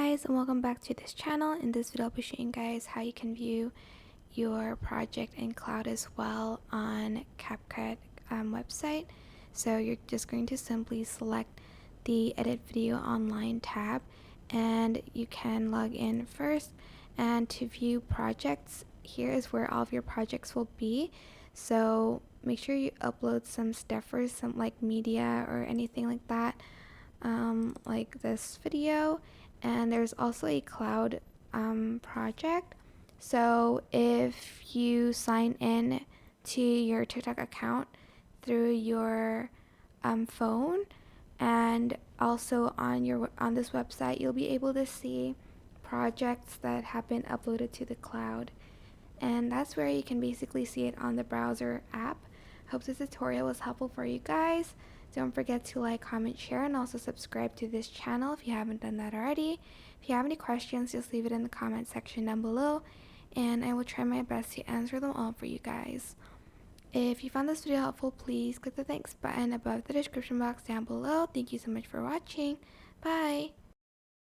guys, and welcome back to this channel. In this video I'll be showing you guys how you can view your project in cloud as well on CapCut website. So you're just going to simply select the edit video online tab and you can log in first, and to view projects, here is where all of your projects will be. So make sure you upload some stuff first, some like media or anything like that, like this video. And there's also a cloud project. So if you sign in to your TikTok account through your phone, and also on this website, you'll be able to see projects that have been uploaded to the cloud, and that's where you can basically see it on the browser app. Hope this tutorial was helpful for you guys. Don't forget to like, comment, share, and also subscribe to this channel if you haven't done that already. If you have any questions, just leave it in the comment section down below, and I will try my best to answer them all for you guys. If you found this video helpful, please click the thanks button above the description box down below. Thank you so much for watching. Bye!